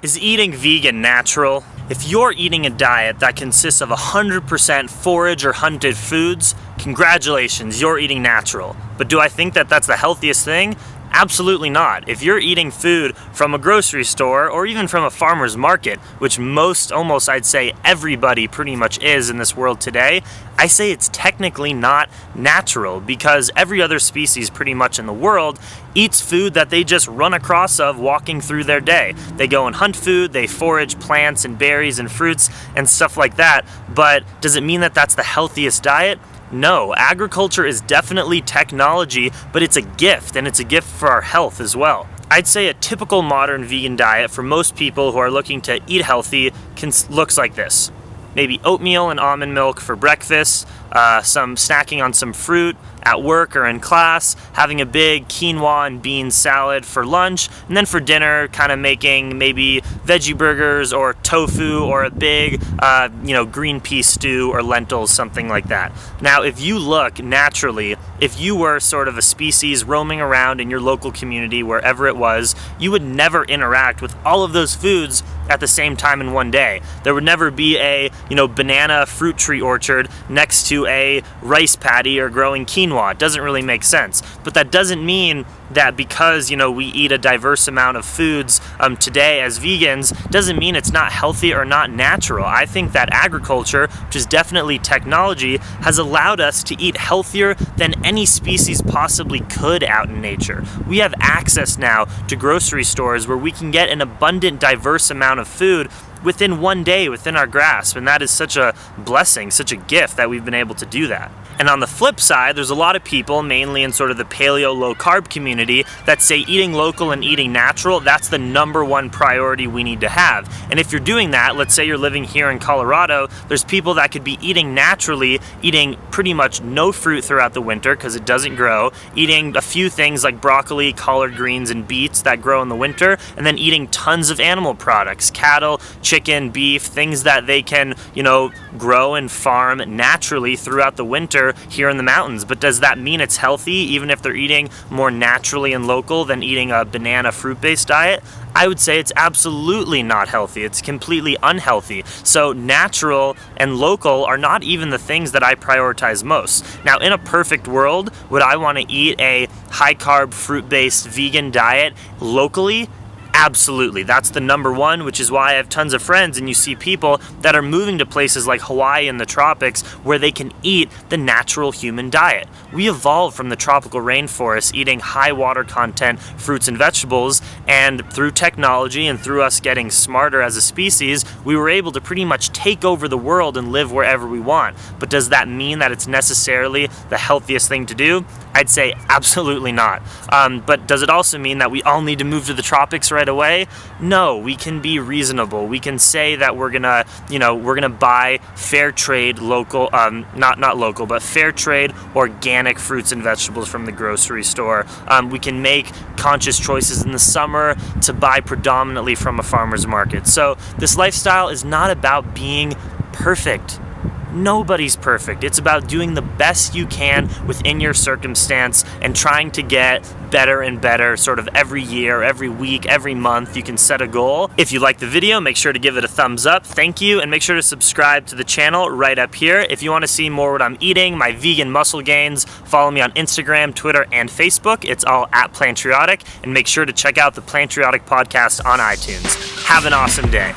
Is eating vegan natural? If you're eating a diet that consists of 100% forage or hunted foods, congratulations, you're eating natural. But do I think that that's the healthiest thing? Absolutely not. If you're eating food from a grocery store or even from a farmer's market, which almost I'd say everybody pretty much is in this world today, I say it's technically not natural because every other species pretty much in the world eats food that they just run across of walking through their day. They go and hunt food, they forage plants and berries and fruits and stuff like that, but does it mean that that's the healthiest diet? No, agriculture is definitely technology, but it's a gift, and it's a gift for our health as well. I'd say a typical modern vegan diet for most people who are looking to eat healthy looks like this. Maybe oatmeal and almond milk for breakfast, some snacking on some fruit at work or in class, having a big quinoa and bean salad for lunch, and then for dinner kind of making maybe veggie burgers or tofu or a big green pea stew or lentils, something like that. Now if you look naturally, if you were sort of a species roaming around in your local community, wherever it was, you would never interact with all of those foods at the same time in one day. There would never be a banana fruit tree orchard next to a rice paddy or growing quinoa. It doesn't really make sense. But that doesn't mean that because we eat a diverse amount of foods today as vegans, doesn't mean it's not healthy or not natural. I think that agriculture, which is definitely technology, has allowed us to eat healthier than any species possibly could out in nature. We have access now to grocery stores where we can get an abundant, diverse amount of food within one day, within our grasp, and that is such a blessing, such a gift that we've been able to do that. And on the flip side, there's a lot of people, mainly in sort of the paleo low-carb community, that say eating local and eating natural, that's the number one priority we need to have. And if you're doing that, let's say you're living here in Colorado, there's people that could be eating naturally, eating pretty much no fruit throughout the winter because it doesn't grow, eating a few things like broccoli, collard greens, and beets that grow in the winter, and then eating tons of animal products, cattle, chicken, beef, things that they can, grow and farm naturally throughout the winter here in the mountains. But does that mean it's healthy even if they're eating more naturally and local than eating a banana fruit-based diet? I would say it's absolutely not healthy. It's completely unhealthy. So natural and local are not even the things that I prioritize most. Now, in a perfect world, would I want to eat a high-carb, fruit-based vegan diet locally? Absolutely. That's the number one, which is why I have tons of friends and you see people that are moving to places like Hawaii and the tropics where they can eat the natural human diet. We evolved from the tropical rainforest eating high water content fruits and vegetables, and through technology and through us getting smarter as a species, we were able to pretty much take over the world and live wherever we want. But does that mean that it's necessarily the healthiest thing to do? I'd say absolutely not. But does it also mean that we all need to move to the tropics right away? No, we can be reasonable. We can say that we're gonna buy fair trade local, not local, but fair trade organic fruits and vegetables from the grocery store. We can make conscious choices in the summer to buy predominantly from a farmer's market. So this lifestyle is not about being perfect. Nobody's perfect. It's about doing the best you can within your circumstance and trying to get better and better sort of every year, every week, every month. You can set a goal. If you like the video, make sure to give it a thumbs up. Thank you, and make sure to subscribe to the channel right up here. If you want to see more what I'm eating, my vegan muscle gains, follow me on Instagram, Twitter, and Facebook. It's all at Plantriotic, and make sure to check out the Plantriotic Podcast on iTunes. Have an awesome day.